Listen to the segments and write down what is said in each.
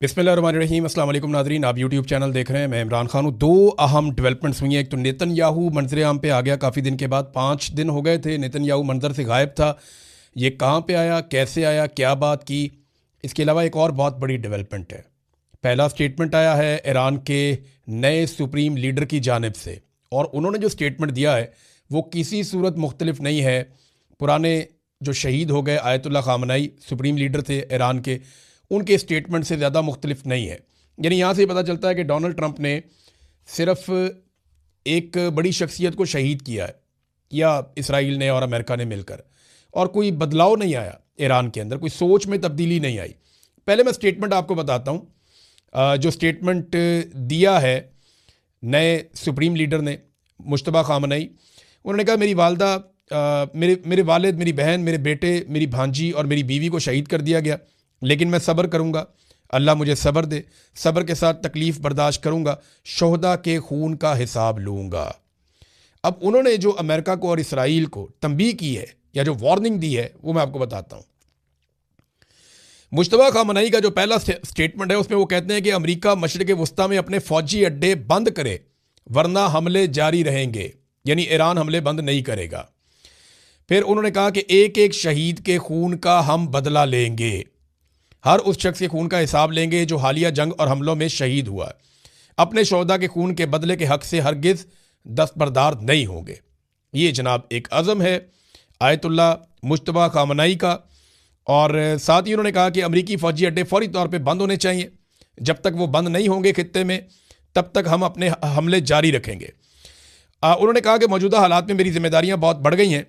बिस्मिल्लाहिर्रहमानिर्रहीम। अस्सलाम वालेकुम नाज़रीन, आप यूट्यूब चैनल देख रहे हैं। मैं इमरान खान हूँ। दो अहम डेवलपमेंट्स हुई हैं। एक तो नेतन्याहू मंजर आम पे आ गया काफ़ी दिन के बाद, 5 दिन हो गए थे नेतन्याहू मंजर से गायब था। ये कहाँ पे आया, कैसे आया, क्या बात की। इसके अलावा एक और बहुत बड़ी डेवलपमेंट है। पहला स्टेटमेंट आया है ईरान के नए सुप्रीम लीडर की जानिब से, और उन्होंने जो स्टेटमेंट दिया है वो किसी सूरत मुख्तलिफ नहीं है पुराने जो शहीद हो गए आयतुल्ला खामनाई सुप्रीम लीडर थे ईरान के, उनके स्टेटमेंट से ज़्यादा मुख्तलिफ नहीं है। यानी यहाँ से पता चलता है कि डोनाल्ड ट्रंप ने सिर्फ एक बड़ी शख्सियत को शहीद किया है, या इसराइल ने और अमेरिका ने मिलकर, और कोई बदलाव नहीं आया ईरान के अंदर, कोई सोच में तब्दीली नहीं आई। पहले मैं स्टेटमेंट आपको बताता हूँ। जो स्टेटमेंट दिया है नए सुप्रीम लीडर ने, मुश्तबा खामनई, उन्होंने कहा मेरी वालदा, मेरे वालिद, मेरी बहन, मेरे बेटे, मेरी भांजी और मेरी बीवी को शहीद कर दिया गया, लेकिन मैं सब्र करूँगा। अल्लाह मुझे सब्र दे, सब्र के साथ तकलीफ़ बर्दाश्त करूँगा, शोहदा के खून का हिसाब लूँगा। अब उन्होंने जो अमेरिका को और इसराइल को तंबीह की है या जो वार्निंग दी है वो मैं आपको बताता हूँ। मुश्तबा खामनई का जो पहला स्टेटमेंट है उसमें वो कहते हैं कि अमेरिका मशरिक़ वस्ता में अपने फ़ौजी अड्डे बंद करे वरना हमले जारी रहेंगे, यानी ईरान हमले बंद नहीं करेगा। फिर उन्होंने कहा कि एक एक शहीद के खून का हम बदला लेंगे, हर उस शख्स के खून का हिसाब लेंगे जो हालिया जंग और हमलों में शहीद हुआ। अपने शोहदा के खून के बदले के हक से हरगिज़ दस्तबरदार नहीं होंगे। ये जनाब एक अज़म है आयतुल्ला मुश्तबा खामनई का। और साथ ही उन्होंने कहा कि अमरीकी फ़ौजी अड्डे फौरी तौर पे बंद होने चाहिए। जब तक वो बंद नहीं होंगे खित्ते में, तब तक हम अपने हमले जारी रखेंगे। उन्होंने कहा कि मौजूदा हालात में मेरी जिम्मेदारियाँ बहुत बढ़ गई हैं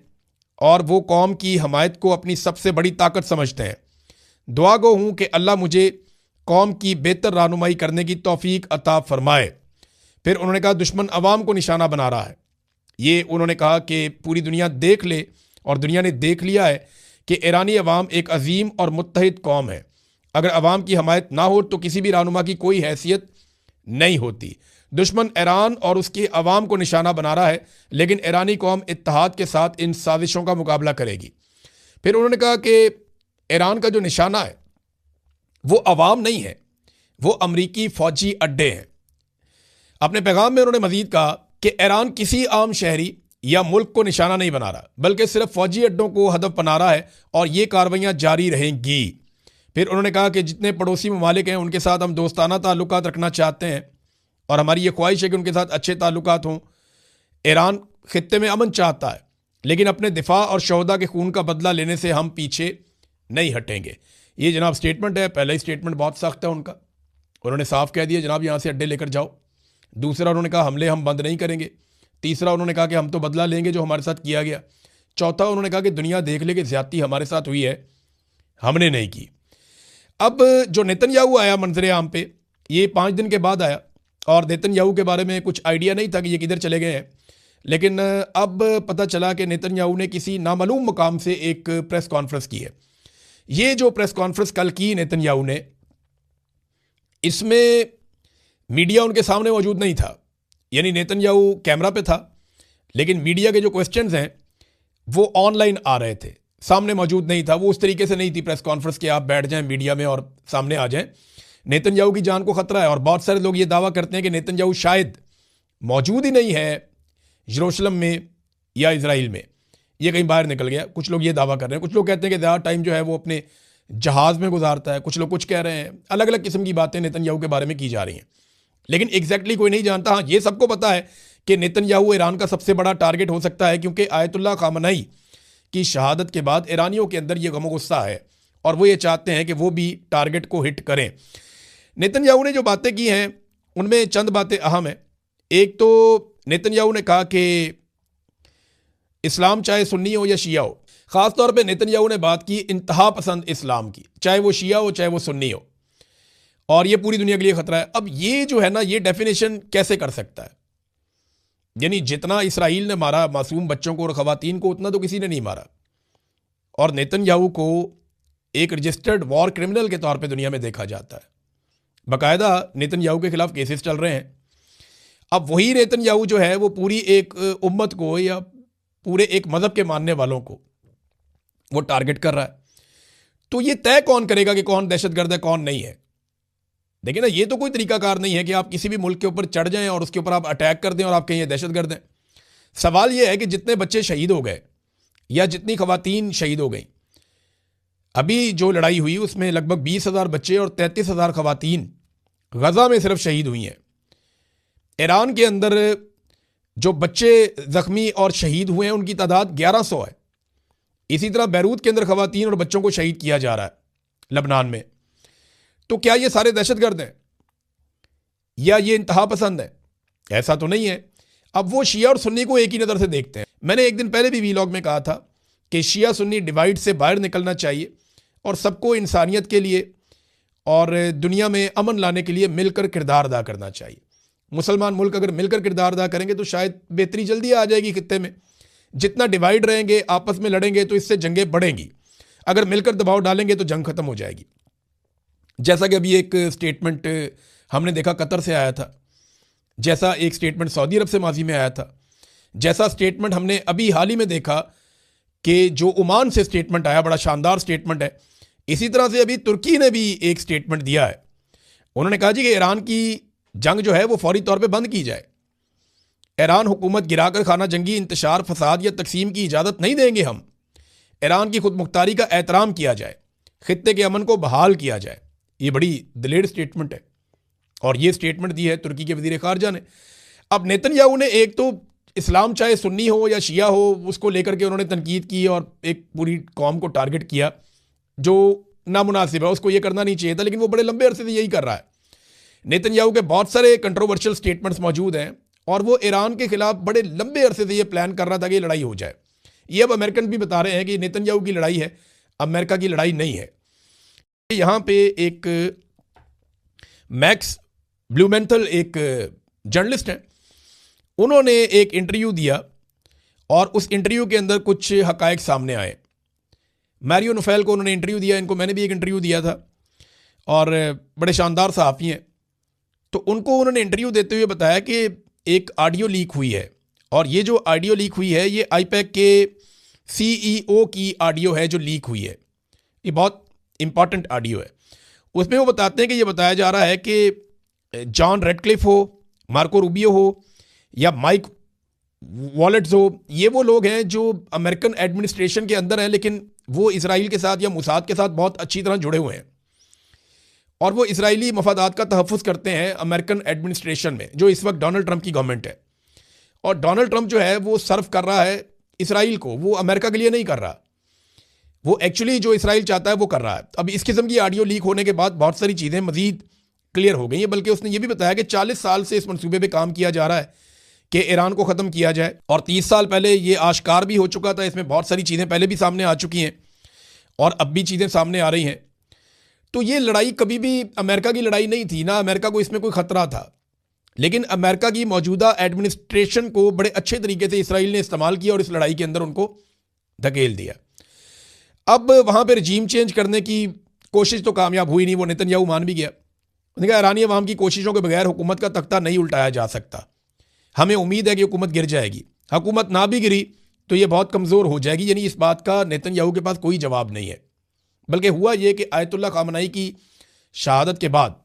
और वो कौम की हमायत को अपनी सबसे बड़ी ताकत समझते हैं। दुआ गो हूँ कि अल्लाह मुझे कौम की बेहतर रहनुमाई करने की तौफीक अता फरमाए। फिर उन्होंने कहा दुश्मन अवाम को निशाना बना रहा है। ये उन्होंने कहा कि पूरी दुनिया देख ले, और दुनिया ने देख लिया है कि ईरानी अवाम एक अजीम और मुत्तहिद कौम है। अगर अवाम की हमायत ना हो तो किसी भी रहनुमा की कोई हैसियत नहीं होती। दुश्मन ईरान और उसके अवाम को निशाना बना रहा है, लेकिन ईरानी कौम इत्तेहाद के साथ इन साजिशों का मुकाबला करेगी। फिर उन्होंने कहा कि ईरान का जो निशाना है वो अवाम नहीं है, वो अमरीकी फ़ौजी अड्डे हैं। अपने पैगाम में उन्होंने मजीद कहा कि ईरान किसी आम शहरी या मुल्क को निशाना नहीं बना रहा, बल्कि सिर्फ फ़ौजी अड्डों को हदफ बना रहा है, और ये कार्रवाइयाँ जारी रहेंगी। फिर उन्होंने कहा कि जितने पड़ोसी ममालिक हैं उनके साथ हम दोस्ताना ताल्लुकात रखना चाहते हैं, और हमारी ये ख्वाहिश है कि उनके साथ अच्छे ताल्लुकात हों। ईरान खित्ते में अमन चाहता है, लेकिन अपने दिफा और शोहदा के खून का बदला लेने से हम पीछे नहीं हटेंगे। ये जनाब स्टेटमेंट है। पहला ही स्टेटमेंट बहुत सख्त है उनका। उन्होंने साफ कह दिया जनाब यहाँ से अड्डे लेकर जाओ। दूसरा उन्होंने कहा हमले हम बंद नहीं करेंगे। तीसरा उन्होंने कहा कि हम तो बदला लेंगे जो हमारे साथ किया गया। चौथा उन्होंने कहा कि दुनिया देख ले कि ज़्यादती हमारे साथ हुई है, हमने नहीं की। अब जो नेतन्याहू आया मंजर आम पे, ये 5 दिन के बाद आया, और नेतन्याहू के बारे में कुछ आइडिया नहीं था कि ये किधर चले गए हैं। लेकिन अब पता चला कि नेतन्याहू ने किसी नामालूम मुकाम से एक प्रेस कॉन्फ्रेंस की है। ये जो प्रेस कॉन्फ्रेंस कल की नेतन्याहू ने, इसमें मीडिया उनके सामने मौजूद नहीं था। यानी नेतन्याहू कैमरा पे था, लेकिन मीडिया के जो क्वेश्चंस हैं वो ऑनलाइन आ रहे थे, सामने मौजूद नहीं था। वो उस तरीके से नहीं थी प्रेस कॉन्फ्रेंस के आप बैठ जाएं मीडिया में और सामने आ जाएं। नेतन्याहू की जान को खतरा है, और बहुत सारे लोग ये दावा करते हैं कि नेतन्याहू शायद मौजूद ही नहीं है यरूशलेम में या इजराइल में, ये कहीं बाहर निकल गया। कुछ लोग ये दावा कर रहे हैं। कुछ लोग कहते हैं कि ज़्यादा टाइम जो है वो अपने जहाज़ में गुजारता है। कुछ लोग कुछ कह रहे हैं। अलग अलग किस्म की बातें नेतन्याहू के बारे में की जा रही हैं, लेकिन एग्जैक्टली कोई नहीं जानता। हाँ, ये सबको पता है कि नेतन्याहू ईरान का सबसे बड़ा टारगेट हो सकता है, क्योंकि आयतुल्ला खामनई की शहादत के बाद ईरानियों के अंदर ये गम गुस्सा है, और वो ये चाहते हैं कि वो भी टारगेट को हिट करें। नेतन्याहू ने जो बातें की हैं उनमें चंद बातें अहम हैं। एक तो नेतन्याहू ने कहा कि इस्लाम चाहे सुन्नी हो या शिया हो, ख़ास तौर पे नेतन्याहू ने बात की इंतहा पसंद इस्लाम की, चाहे वो शिया हो चाहे वो सुन्नी हो, और ये पूरी दुनिया के लिए ख़तरा है। अब ये जो है ना, ये डेफिनेशन कैसे कर सकता है? यानी जितना इसराइल ने मारा मासूम बच्चों को और ख़वातीन को, उतना तो किसी ने नहीं मारा, और नेतन्याहू को एक रजिस्टर्ड वॉर क्रिमिनल के तौर पे दुनिया में देखा जाता है। बाकायदा नेतन्याहू के खिलाफ केसेस चल रहे हैं। अब वही नेतन्याहू जो है वो पूरी एक उम्मत को या पूरे एक मज़हब के मानने वालों को वो टारगेट कर रहा है। तो ये तय कौन करेगा कि कौन दहशतगर्द है कौन नहीं है? देखिए ना, ये तो कोई तरीकाकार नहीं है कि आप किसी भी मुल्क के ऊपर चढ़ जाएं और उसके ऊपर आप अटैक कर दें और आप कहें दहशतगर्द हैं। सवाल ये है कि जितने बच्चे शहीद हो गए या जितनी खवातीन शहीद हो गई, अभी जो लड़ाई हुई उसमें लगभग 20,000 बच्चे और 33,000 खवातीन गजा में सिर्फ शहीद हुई हैं। ईरान के अंदर जो बच्चे जख्मी और शहीद हुए हैं उनकी तादाद 1100 है। इसी तरह बैरूत के अंदर खवातीन और बच्चों को शहीद किया जा रहा है लबनान में। तो क्या ये सारे दहशतगर्द हैं या ये इंतहा पसंद है? ऐसा तो नहीं है। अब वो शिया और सुन्नी को एक ही नज़र से देखते हैं। मैंने एक दिन पहले भी वीलॉग में कहा था कि शिया सुन्नी डिवाइड से बाहर निकलना चाहिए और सबको इंसानियत के लिए और दुनिया में अमन लाने के लिए मिलकर किरदार अदा करना चाहिए। मुसलमान मुल्क अगर मिलकर किरदार अदा करेंगे तो शायद बेहतरी जल्दी आ जाएगी खित्ते में। जितना डिवाइड रहेंगे, आपस में लड़ेंगे तो इससे जंगें बढ़ेंगी। अगर मिलकर दबाव डालेंगे तो जंग खत्म हो जाएगी। जैसा कि अभी एक स्टेटमेंट हमने देखा कतर से आया था, जैसा एक स्टेटमेंट सऊदी अरब से माजी में आया था, जैसा स्टेटमेंट हमने अभी हाल ही में देखा कि जो ओमान से स्टेटमेंट आया, बड़ा शानदार स्टेटमेंट है। इसी तरह से अभी तुर्की ने भी एक स्टेटमेंट दिया है। उन्होंने कहा जी कि ईरान की जंग जो है वो फौरी तौर पे बंद की जाए। ईरान हुकूमत गिराकर खाना जंगी, इंतशार, फसाद या तकसीम की इजाज़त नहीं देंगे हम। ईरान की खुद मुख्तारी का एहतराम किया जाए, खित्ते के अमन को बहाल किया जाए। ये बड़ी दिलेर स्टेटमेंट है और ये स्टेटमेंट दी है तुर्की के वज़ीर ख़ारजा ने। अब नेतन्याहू ने एक तो इस्लाम चाहे सुन्नी हो या शिया हो उसको लेकर के उन्होंने तनकीद की और एक पूरी कौम को टारगेट किया जो नामुनासिब है, उसको ये करना नहीं चाहिए था, लेकिन वो बड़े लंबे अरसे से यही कर रहा है। नेतन्याहू के बहुत सारे कंट्रोवर्शियल स्टेटमेंट्स मौजूद हैं और वो ईरान के खिलाफ बड़े लंबे अरसे से ये प्लान कर रहा था कि ये लड़ाई हो जाए। ये अब अमेरिकन भी बता रहे हैं कि नेतन्याहू की लड़ाई है, अमेरिका की लड़ाई नहीं है। यहाँ पे एक मैक्स ब्लूमेंथल एक जर्नलिस्ट हैं, उन्होंने एक इंटरव्यू दिया और उस इंटरव्यू के अंदर कुछ हकायक सामने आए। मैरियो नुफेल को उन्होंने इंटरव्यू दिया, इनको मैंने भी एक इंटरव्यू दिया था और बड़े शानदार सहाफ़ी हैं। तो उनको उन्होंने इंटरव्यू देते हुए बताया कि एक ऑडियो लीक हुई है और ये जो ऑडियो लीक हुई है ये आईपैक के सीईओ की ऑडियो है जो लीक हुई है। ये बहुत इंपॉर्टेंट ऑडियो है। उसमें वो बताते हैं कि ये बताया जा रहा है कि जॉन रेडक्लिफ हो, मार्को रूबियो हो या माइक वॉलेट्स हो, ये वो लोग हैं जो अमेरिकन एडमिनिस्ट्रेशन के अंदर हैं, लेकिन वो इसराइल के साथ या मुसाद के साथ बहुत अच्छी तरह जुड़े हुए हैं और वो इसराइली मफादात का तहफ़्फ़ुज़ करते हैं अमेरिकन एडमिनिस्ट्रेशन में, जो इस वक्त डोनाल्ड ट्रंप की गवर्नमेंट है। और डोनाल्ड ट्रंप जो है वो सर्व कर रहा है इसराइल को, वो अमेरिका के लिए नहीं कर रहा। वो एक्चुअली जो इसराइल चाहता है वो कर रहा है। अब इस किस्म की ऑडियो लीक होने के बाद बहुत सारी चीज़ें मज़ीद क्लियर हो गई हैं। बल्कि उसने ये भी बताया कि 40 साल से इस मनसूबे पर काम किया जा रहा है कि ईरान को ख़त्म किया जाए और 30 साल पहले ये आश्कार भी हो चुका था। इसमें बहुत सारी चीज़ें पहले भी सामने आ चुकी हैं और अब भी चीज़ें सामने आ रही हैं। तो ये लड़ाई कभी भी अमेरिका की लड़ाई नहीं थी, ना अमेरिका को इसमें कोई ख़तरा था, लेकिन अमेरिका की मौजूदा एडमिनिस्ट्रेशन को बड़े अच्छे तरीके से इसराइल ने इस्तेमाल किया और इस लड़ाई के अंदर उनको धकेल दिया। अब वहाँ पर रजीम चेंज करने की कोशिश तो कामयाब हुई नहीं, वो नेतन्याहू मान भी गया। उसने कहा ईरानी अवाम की कोशिशों के बगैर हुकूमत का तख्ता नहीं उल्टाया जा सकता। हमें उम्मीद है कि हुकूमत गिर जाएगी। हुकूमत ना भी गिरी तो ये बहुत कमज़ोर हो जाएगी। यानी इस बात का नेतन्याहू के पास कोई जवाब नहीं है। बल्कि हुआ ये कि आयतुल्लाह खामनाई की शहादत के बाद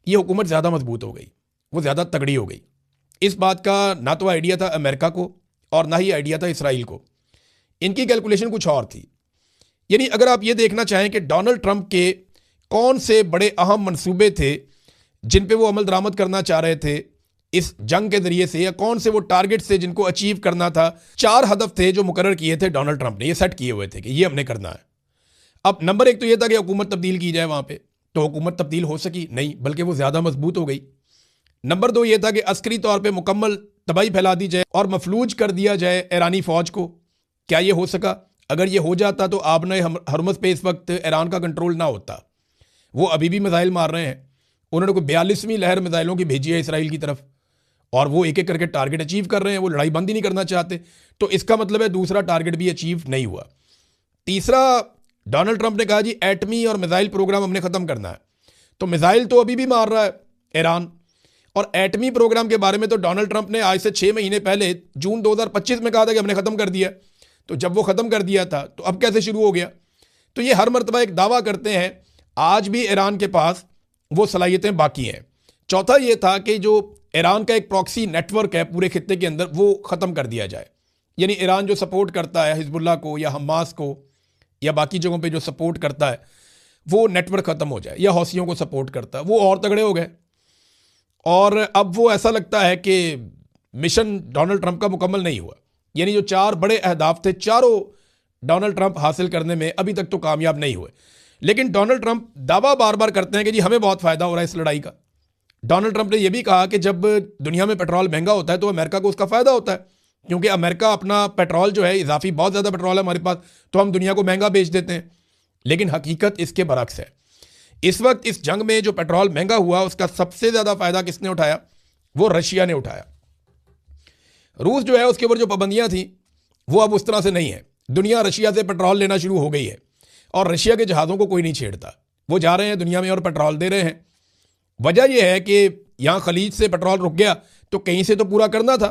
ये हुकूमत ज़्यादा मजबूत हो गई, वो ज़्यादा तगड़ी हो गई। इस बात का ना तो आइडिया था अमेरिका को और ना ही आइडिया था इसराइल को। इनकी कैलकुलेशन कुछ और थी। यानी अगर आप ये देखना चाहें कि डोनाल्ड ट्रंप के कौन से बड़े अहम मंसूबे थे जिन पे वो अमल दरामद करना चाह रहे थे इस जंग के ज़रिए से, या कौन से वो टारगेट से जिनको अचीव करना था। 4 हदफ थे जो मुकर्रर किए थे डोनाल्ड ट्रंप ने, ये सेट किए हुए थे कि ये हमने करना है। अब नंबर 1 तो ये था कि हुकूमत तब्दील की जाए वहाँ पे, तो हुकूमत तब्दील हो सकी नहीं, बल्कि वो ज़्यादा मजबूत हो गई। नंबर 2 ये था कि अस्करी तौर पे मुकम्मल तबाही फैला दी जाए और मफलूज कर दिया जाए ईरानी फ़ौज को। क्या ये हो सका? अगर ये हो जाता तो आबने हरमुज़ पे इस वक्त ईरान का कंट्रोल ना होता। वो अभी भी मिसाइल मार रहे हैं। उन्होंने कोई 42वीं लहर मिसाइलों की भेजी है इसराइल की तरफ और वो एक एक करके टारगेट अचीव कर रहे हैं। वो लड़ाई बंद ही नहीं करना चाहते। तो इसका मतलब है दूसरा टारगेट भी अचीव नहीं हुआ। तीसरा, डोनाल्ड ट्रंप ने कहा जी एटमी और मिसाइल प्रोग्राम हमने ख़त्म करना है। तो मिसाइल तो अभी भी मार रहा है ईरान, और एटमी प्रोग्राम के बारे में तो डोनाल्ड ट्रंप ने आज से 6 महीने पहले जून 2025 में कहा था कि हमने ख़त्म कर दिया। तो जब वो ख़त्म कर दिया था तो अब कैसे शुरू हो गया? तो ये हर मरतबा एक दावा करते हैं। आज भी ईरान के पास वो सलाहियतें बाकी हैं। चौथा ये था कि जो ईरान का एक प्रॉक्सी नेटवर्क है पूरे खित्ते के अंदर, वो ख़त्म कर दिया जाए। यानी ईरान जो सपोर्ट करता है हिजबुल्लाह को या हमास को या बाकी जगहों पे जो सपोर्ट करता है, वो नेटवर्क ख़त्म हो जाए, या हौसियों को सपोर्ट करता है, वो और तगड़े हो गए। और अब वो ऐसा लगता है कि मिशन डोनाल्ड ट्रंप का मुकम्मल नहीं हुआ। यानी जो 4 बड़े अहदाफ थे, चारों डोनाल्ड ट्रंप हासिल करने में अभी तक तो कामयाब नहीं हुए। लेकिन डोनाल्ड ट्रंप दावा बार बार करते हैं कि जी हमें बहुत फ़ायदा हो रहा है इस लड़ाई का। डोनाल्ड ट्रंप ने यह भी कहा कि जब दुनिया में पेट्रोल महंगा होता है तो अमेरिका को उसका फ़ायदा होता है, क्योंकि अमेरिका अपना पेट्रोल जो है, इजाफी बहुत ज़्यादा पेट्रोल है हमारे पास, तो हम दुनिया को महंगा बेच देते हैं। लेकिन हकीकत इसके बरक्स है। इस वक्त इस जंग में जो पेट्रोल महंगा हुआ, उसका सबसे ज़्यादा फ़ायदा किसने उठाया? वो रशिया ने उठाया। रूस जो है उसके ऊपर जो पाबंदियाँ थी वो अब उस तरह से नहीं है। दुनिया रशिया से पेट्रोल लेना शुरू हो गई है और रशिया के जहाज़ों को कोई नहीं छेड़ता। वो जा रहे हैं दुनिया में और पेट्रोल दे रहे हैं। वजह यह है कि यहाँ खलीज से पेट्रोल रुक गया तो कहीं से तो पूरा करना था,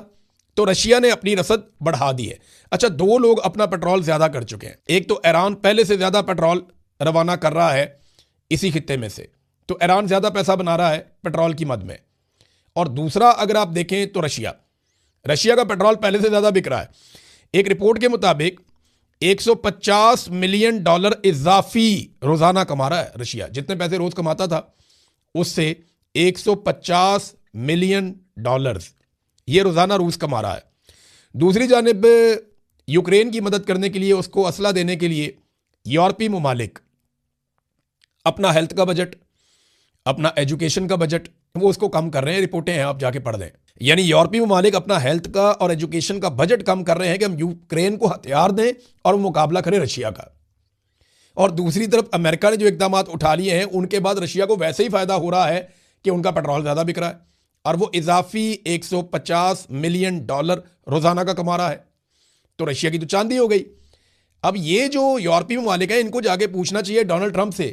तो रशिया ने अपनी रसद बढ़ा दी है। अच्छा, 2 लोग अपना पेट्रोल ज़्यादा कर चुके हैं। एक तो ईरान पहले से ज़्यादा पेट्रोल रवाना कर रहा है इसी खित्ते में से, तो ईरान ज़्यादा पैसा बना रहा है पेट्रोल की मद में। और दूसरा अगर आप देखें तो रशिया का पेट्रोल पहले से ज़्यादा बिक रहा है। एक रिपोर्ट के मुताबिक $150 मिलियन इजाफी रोज़ाना कमा रहा है रशिया। जितने पैसे रोज़ कमाता था उससे $150 मिलियन ये रोज़ाना रूस कमा रहा है। दूसरी जानिब यूक्रेन की मदद करने के लिए, उसको असला देने के लिए यूरोपीय ममालिक अपना हेल्थ का बजट, अपना एजुकेशन का बजट, वो उसको कम कर रहे हैं। रिपोर्टें हैं, आप जाके पढ़ दें। यानी यूरोपीय ममालिक अपना हेल्थ का और एजुकेशन का बजट कम कर रहे हैं कि हम यूक्रेन को हथियार दें और वो मुकाबला करें रशिया का। और दूसरी तरफ अमेरिका ने जो इकदाम उठा लिए हैं, उनके बाद रशिया को वैसे ही फ़ायदा हो रहा है कि उनका पेट्रोल ज़्यादा बिक रहा है और वो इजाफी $150 मिलियन रोज़ाना का कमा रहा है। तो रशिया की तो चांदी हो गई। अब ये जो यूरोपीय ममालिक हैं, इनको जाके पूछना चाहिए डोनाल्ड ट्रंप से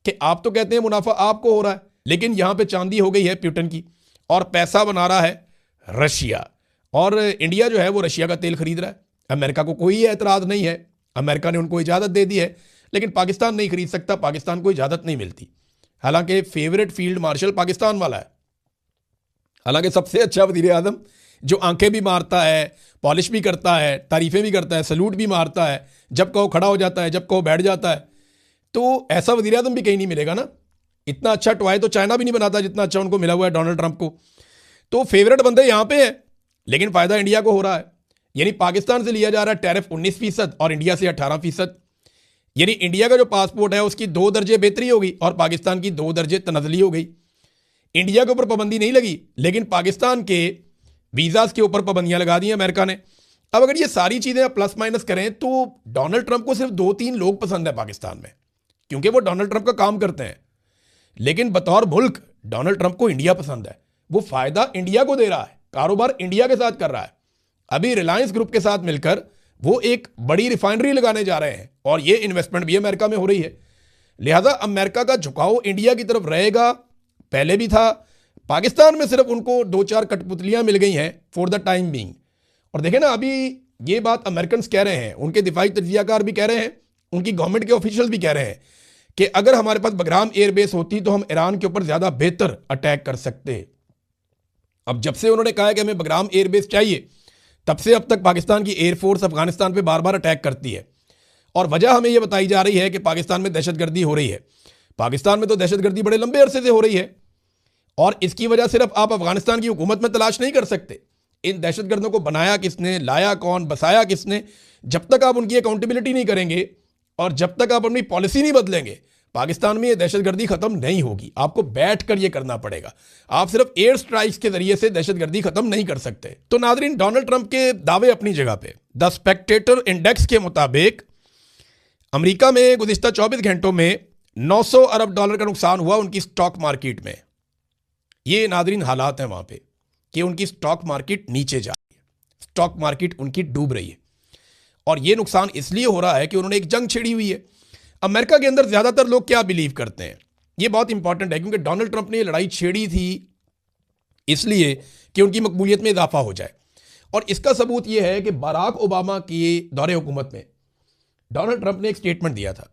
कि आप तो कहते हैं मुनाफा आपको हो रहा है, लेकिन यहाँ पे चांदी हो गई है प्यूटन की और पैसा बना रहा है रशिया। और इंडिया जो है वो रशिया का तेल खरीद रहा है। अमेरिका को कोई एतराज़ नहीं है, अमेरिका ने उनको इजाज़त दे दी है, लेकिन पाकिस्तान नहीं खरीद सकता, पाकिस्तान को इजाज़त नहीं मिलती। हालांकि फेवरेट फील्ड मार्शल पाकिस्तान वाला है, हालांकि सबसे अच्छा वज़ीर आज़म जो आंखें भी मारता है, पॉलिश भी करता है, तारीफ़ें भी करता है, सलूट भी मारता है, जब कहो खड़ा हो जाता है, जब कहो बैठ जाता है। तो ऐसा वज़ीर आज़म भी कहीं नहीं मिलेगा ना। इतना अच्छा टॉय तो चाइना भी नहीं बनाता जितना अच्छा उनको मिला हुआ है डोनाल्ड ट्रंप को। तो फेवरेट बंदे यहाँ पे हैं, लेकिन फ़ायदा इंडिया को हो रहा है। यानी पाकिस्तान से लिया जा रहा है टैरिफ 19% और इंडिया से 18%। यानी इंडिया का जो पासपोर्ट है उसकी 2 दर्जे बेहतरी हो गई और पाकिस्तान की 2 दर्जे तनज़ली हो गई। इंडिया के ऊपर पाबंदी नहीं लगी, लेकिन पाकिस्तान के वीज़ाज़ के ऊपर पाबंदियां लगा दी अमेरिका ने। अब अगर ये सारी चीज़ें आप प्लस माइनस करें तो डोनाल्ड ट्रंप को सिर्फ 2-3 लोग पसंद है पाकिस्तान में, क्योंकि वो डोनाल्ड ट्रंप का काम करते हैं। लेकिन बतौर मुल्क डोनाल्ड ट्रंप को इंडिया पसंद है। वो फ़ायदा इंडिया को दे रहा है, कारोबार इंडिया के साथ कर रहा है। अभी रिलायंस ग्रुप के साथ मिलकर वो एक बड़ी रिफाइनरी लगाने जा रहे हैं और ये इन्वेस्टमेंट भी अमेरिका में हो रही है। लिहाजा अमेरिका का झुकाव इंडिया की तरफ रहेगा, पहले भी था। पाकिस्तान में सिर्फ उनको 2-4 कठपुतलियां मिल गई हैं फॉर द टाइम बीइंग। और देखें ना, अभी ये बात अमेरिकन कह रहे हैं, उनके दिफाई तज्जियाकार भी कह रहे हैं, उनकी गवर्नमेंट के ऑफिशियल भी कह रहे हैं कि अगर हमारे पास बगराम एयरबेस होती तो हम ईरान के ऊपर ज़्यादा बेहतर अटैक कर सकते। अब जब से उन्होंने कहा है कि हमें बगराम एयरबेस चाहिए, तब से अब तक पाकिस्तान की एयरफोर्स अफगानिस्तान पे बार बार अटैक करती है। और वजह हमें यह बताई जा रही है कि पाकिस्तान में दहशतगर्दी हो रही है। पाकिस्तान में तो दहशतगर्दी बड़े लंबे अरसे से हो रही है और इसकी वजह सिर्फ आप अफगानिस्तान की हुकूमत में तलाश नहीं कर सकते। इन दहशतगर्दों को बनाया किसने, लाया कौन, बसाया किसने, जब तक आप उनकी अकाउंटेबिलिटी नहीं करेंगे और जब तक आप अपनी पॉलिसी नहीं बदलेंगे, पाकिस्तान में ये दहशतगर्दी खत्म नहीं होगी। आपको बैठ कर ये करना पड़ेगा। आप सिर्फ एयर स्ट्राइक्स के जरिए से दहशतगर्दी खत्म नहीं कर सकते। तो नादरीन, डोनाल्ड ट्रंप के दावे अपनी जगह पे। द स्पेक्टेटर इंडेक्स के मुताबिक अमेरिका में गुज़िश्ता 24 घंटों में $900 अरब का नुकसान हुआ उनकी स्टॉक मार्केट में। ये नादरीन हालात हैं वहां पे कि उनकी स्टॉक मार्केट नीचे जा रही है, स्टॉक मार्केट उनकी डूब रही है। और ये नुकसान इसलिए हो रहा है कि उन्होंने एक जंग छेड़ी हुई है। अमेरिका के अंदर ज़्यादातर लोग क्या बिलीव करते हैं, ये बहुत इंपॉर्टेंट है, क्योंकि डोनाल्ड ट्रंप ने ये लड़ाई छेड़ी थी इसलिए कि उनकी मकबूलियत में इजाफा हो जाए। और इसका सबूत ये है कि बराक ओबामा की दौरे हुकूमत में डोनाल्ड ट्रंप ने एक स्टेटमेंट दिया था।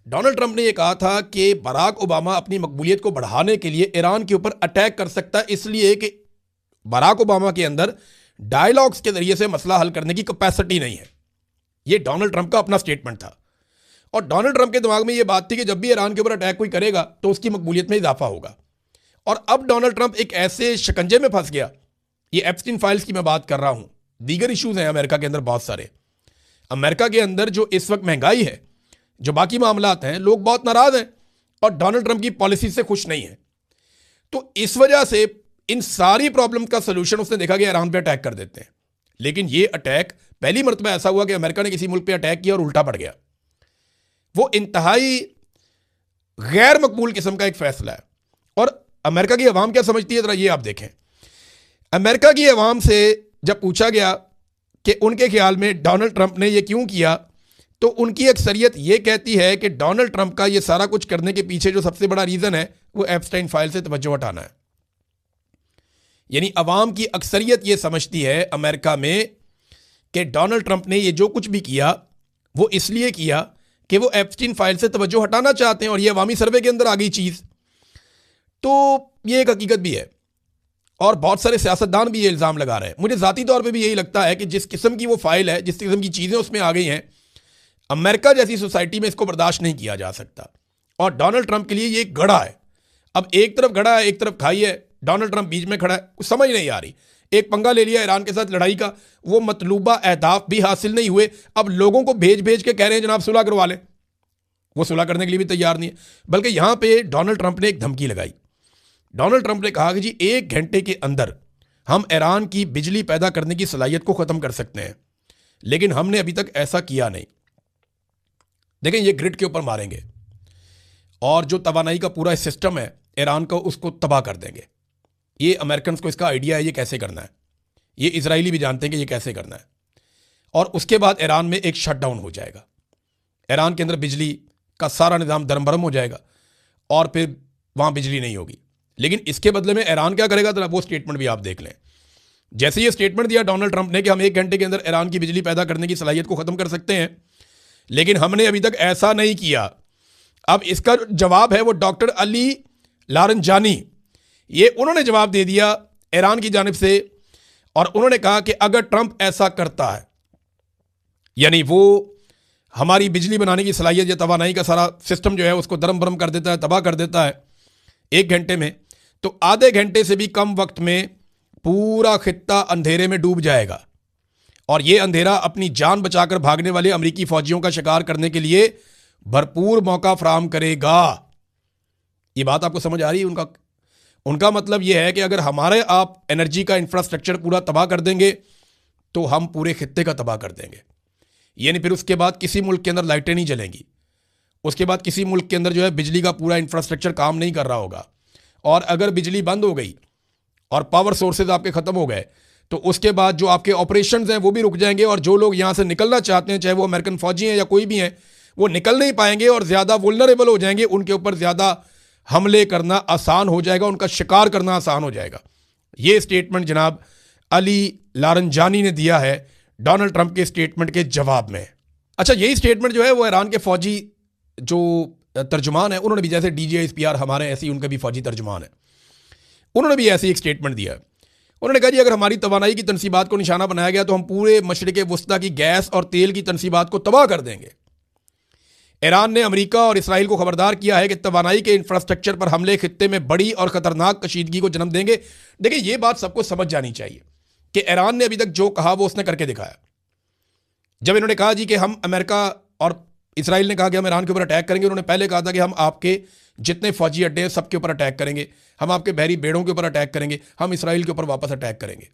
डोनाल्ड ट्रंप ने यह कहा था कि बराक ओबामा अपनी मकबूलियत को बढ़ाने के लिए ईरान के ऊपर अटैक कर सकता है, इसलिए कि बराक ओबामा के अंदर डायलॉग्स के जरिए से मसला हल करने की कैपेसिटी नहीं है। यह डोनाल्ड ट्रंप का अपना स्टेटमेंट था और डोनाल्ड ट्रंप के दिमाग में यह बात थी कि जब भी ईरान के ऊपर अटैक कोई करेगा तो उसकी मकबूलियत में इजाफा होगा। और अब डोनाल्ड ट्रंप एक ऐसे शिकंजे में फंस गया, ये एप्स्टीन फाइल्स की मैं बात कर रहा हूं, दीगर इश्यूज हैं अमेरिका के अंदर बहुत सारे। अमेरिका के अंदर जो इस वक्त महंगाई है, जो बाकी मामलात हैं, लोग बहुत नाराज हैं और डोनाल्ड ट्रंप की पॉलिसी से खुश नहीं है। तो इस वजह से इन सारी प्रॉब्लम का सलूशन उसने देखा कि ईरान पे अटैक कर देते हैं। लेकिन ये अटैक पहली मरतबा ऐसा हुआ कि अमेरिका ने किसी मुल्क पे अटैक किया और उल्टा पड़ गया। वो इंतहाई गैर मकबूल किस्म का एक फैसला है। और अमेरिका की अवाम क्या समझती है, जरा ये आप देखें। अमेरिका की अवाम से जब पूछा गया कि उनके ख्याल में डोनाल्ड ट्रंप ने ये क्यों किया, तो उनकी अक्सरियत ये कहती है कि डोनाल्ड ट्रंप का ये सारा कुछ करने के पीछे जो सबसे बड़ा रीज़न है वो एप्स्टाइन फाइल से तवज्जो हटाना है। यानी अवाम की अक्सरियत ये समझती है अमेरिका में कि डोनाल्ड ट्रंप ने ये जो कुछ भी किया वो इसलिए किया कि वो एप्स्टाइन फाइल से तवज्जो हटाना चाहते हैं, और ये अवामी सर्वे के अंदर आ गई चीज़। तो ये एक हकीकत भी है और बहुत सारे सियासतदान भी ये इल्ज़ाम लगा रहे हैं। मुझे ज़ाती तौर पे भी यही लगता है कि जिस किस्म की वो फाइल है, जिस किस्म की चीज़ें उसमें आ गई हैं, अमेरिका जैसी सोसाइटी में इसको बर्दाश्त नहीं किया जा सकता। और डोनाल्ड ट्रंप के लिए ये एक गड़ा है। अब एक तरफ गड़ा है, एक तरफ खाई है, डोनाल्ड ट्रंप बीच में खड़ा है, कुछ समझ नहीं आ रही। एक पंगा ले लिया ईरान के साथ लड़ाई का, वो मतलूबा अहदाफ भी हासिल नहीं हुए। अब लोगों को भेज भेज के कह रहे हैं जनाब सुलह करवा लें, वो सुलह करने के लिए भी तैयार नहीं है। बल्कि यहां पे डोनाल्ड ट्रंप ने एक धमकी लगाई। डोनाल्ड ट्रंप ने कहा कि जी 1 घंटे के अंदर हम ईरान की बिजली पैदा करने की सलाहियत को ख़त्म कर सकते हैं, लेकिन हमने अभी तक ऐसा किया नहीं। देखें, ये ग्रिड के ऊपर मारेंगे और जो तवानाई का पूरा सिस्टम है ईरान का, उसको तबाह कर देंगे। ये अमेरिकन को इसका आइडिया है ये कैसे करना है, ये इजरायली भी जानते हैं कि ये कैसे करना है। और उसके बाद ईरान में एक शटडाउन हो जाएगा, ईरान के अंदर बिजली का सारा निज़ाम दरमबरम हो जाएगा और फिर वहाँ बिजली नहीं होगी। लेकिन इसके बदले में ईरान क्या करेगा, तो वो स्टेटमेंट भी आप देख लें। जैसे ये स्टेटमेंट दिया डोनाल्ड ट्रंप ने कि हम 1 घंटे के अंदर ईरान की बिजली पैदा करने की सलाहियत को ख़त्म कर सकते हैं, लेकिन हमने अभी तक ऐसा नहीं किया। अब इसका जवाब है वो डॉक्टर अली लारंजानी, ये उन्होंने जवाब दे दिया ईरान की जानिब से, और उन्होंने कहा कि अगर ट्रंप ऐसा करता है, यानी वो हमारी बिजली बनाने की सलाहियत या तवानाई का सारा सिस्टम जो है उसको दरम बरम कर देता है, तबाह कर देता है 1 घंटे में, तो आधे घंटे से भी कम वक्त में पूरा खित्ता अंधेरे में डूब जाएगा। और ये अंधेरा अपनी जान बचाकर भागने वाले अमेरिकी फौजियों का शिकार करने के लिए भरपूर मौका फराहम करेगा। ये बात आपको समझ आ रही है? उनका मतलब यह है कि अगर हमारे आप एनर्जी का इंफ्रास्ट्रक्चर पूरा तबाह कर देंगे तो हम पूरे खित्ते का तबाह कर देंगे। यानी फिर उसके बाद किसी मुल्क के अंदर लाइटें नहीं जलेंगी, उसके बाद किसी मुल्क के अंदर जो है बिजली का पूरा इंफ्रास्ट्रक्चर काम नहीं कर रहा होगा। और अगर बिजली बंद हो गई और पावर सोर्सेज आपके ख़त्म हो गए तो उसके बाद जो आपके ऑपरेशंस हैं वो भी रुक जाएंगे, और जो लोग यहाँ से निकलना चाहते हैं, चाहे वो अमेरिकन फौजी हैं या कोई भी हैं, वो निकल नहीं पाएंगे और ज़्यादा वुल्नरेबल हो जाएंगे। उनके ऊपर ज़्यादा हमले करना आसान हो जाएगा, उनका शिकार करना आसान हो जाएगा। ये स्टेटमेंट जनाब अली लारंजानी ने दिया है डोनाल्ड ट्रंप के स्टेटमेंट के जवाब में। अच्छा, यही स्टेटमेंट जो है वो ईरान के फौजी जो तर्जुमान है उन्होंने भी, जैसे DGISPR हमारे ऐसे ही उनका भी फौजी तर्जुमान है, उन्होंने भी ऐसे एक स्टेटमेंट दिया। उन्होंने कहा जी अगर हमारी तवानाई की तनसीबात को निशाना बनाया गया तो हम पूरे मशरिक़ वस्ता की गैस और तेल की तनसीबात को तबाह कर देंगे। ईरान ने अमेरिका और इसराइल को खबरदार किया है कि तवानाई के इंफ्रास्ट्रक्चर पर हमले खित्ते में बड़ी और ख़तरनाक कशीदगी को जन्म देंगे। देखिए, ये बात सबको समझ जानी चाहिए कि ईरान ने अभी तक जो कहा वो उसने करके दिखाया। जब इन्होंने कहा जी कि हम अमेरिका और इसराइल ने कहा कि हम ईरान के ऊपर अटैक करेंगे, उन्होंने पहले कहा था कि हम आपके जितने फौजी अड्डे हैं सबके ऊपर अटैक करेंगे, हम आपके बहरी बेड़ों के ऊपर अटैक करेंगे, हम इसराइल के ऊपर वापस अटैक करेंगे।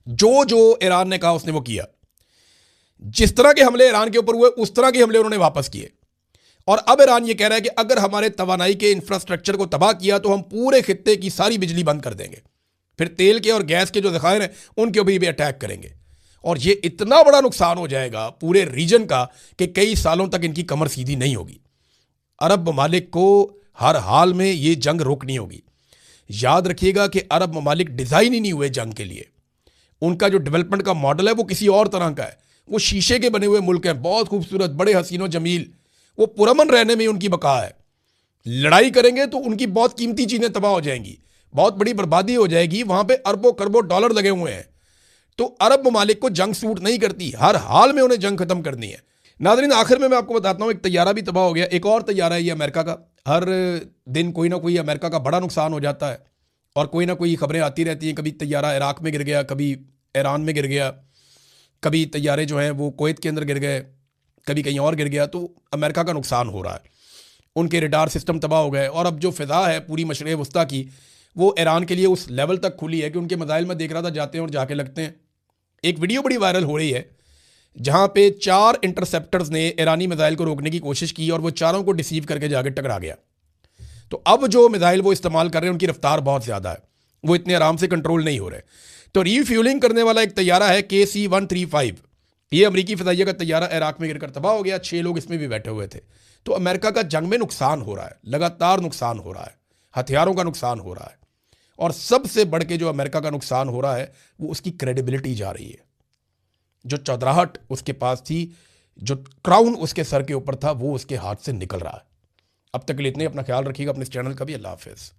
जो जो ईरान ने कहा उसने वो किया। जिस तरह के हमले ईरान के ऊपर हुए उस तरह के हमले उन्होंने वापस किए। और अब ईरान ये कह रहा है कि अगर हमारे तवानाई के इंफ्रास्ट्रक्चर को तबाह किया तो हम पूरे खित्ते की सारी बिजली बंद कर देंगे, फिर तेल के और गैस के जो ज़खायर हैं उनके ऊपर भी अटैक करेंगे। और ये इतना बड़ा नुकसान हो जाएगा पूरे रीजन का कि कई सालों तक इनकी कमर सीधी नहीं होगी। अरब ममालिक को हर हाल में ये जंग रोकनी होगी। याद रखिएगा कि अरब ममालिक डिज़ाइन ही नहीं हुए जंग के लिए। उनका जो डेवलपमेंट का मॉडल है वो किसी और तरह का है। वो शीशे के बने हुए मुल्क हैं, बहुत खूबसूरत, बड़े हसीनो जमील, वो पुरअमन रहने में ही उनकी बका है। लड़ाई करेंगे तो उनकी बहुत कीमती चीजें तबाह हो जाएंगी, बहुत बड़ी बर्बादी हो जाएगी। वहां पे अरबों खरबों डॉलर लगे हुए हैं। तो अरब ममालिक को जंग सूट नहीं करती, हर हाल में उन्हें जंग खत्म करनी है। नाज़रीन, आखिर में मैं आपको बताता हूं, एक तैयारा भी तबाह हो गया, एक और तैयारा है ये अमेरिका का। हर दिन कोई ना कोई अमेरिका का बड़ा नुकसान हो जाता है और कोई ना कोई खबरें आती रहती हैं। कभी तैयारा इराक में गिर गया, कभी ईरान में गिर गया, कभी तैयारे जो हैं वो कुवैत के अंदर गिर गए, कभी कहीं और गिर गया। तो अमेरिका का नुकसान हो रहा है, उनके रडार सिस्टम तबाह हो गए। और अब जो फ़िज़ा है पूरी मशरिक़ वस्ता की, वो ईरान के लिए उस लेवल तक खुली है कि उनके मिसाइल में देख रहा था जाते हैं और जाके लगते हैं। एक वीडियो बड़ी वायरल हो रही है जहां पे 4 इंटरसेप्टर्स ने ईरानी मिसाइल को रोकने की कोशिश की और वो चारों को डिसीव करके जाके टकरा गया। तो अब जो मिसाइल वो इस्तेमाल कर रहे हैं उनकी रफ्तार बहुत ज़्यादा है, वो इतने आराम से कंट्रोल नहीं हो रहे। तो रीफ्यूलिंग करने वाला एक तैयारा है KC-135, ये अमरीकी फ़िज़ाइया का तैयारा इराक में गिरकर तबाह हो गया। 6 लोग इसमें भी बैठे हुए थे। तो अमेरिका का जंग में नुकसान हो रहा है, लगातार नुकसान हो रहा है, हथियारों का नुकसान हो रहा है। और सबसे बढ़ के जो अमेरिका का नुकसान हो रहा है वो उसकी क्रेडिबिलिटी जा रही है। जो चौधराहट उसके पास थी, जो क्राउन उसके सर के ऊपर था, वो उसके हाथ से निकल रहा है। अब तक के लिए इतने, अपना ख्याल रखिएगा, अपने इस चैनल का भी। अल्लाह हाफिज़।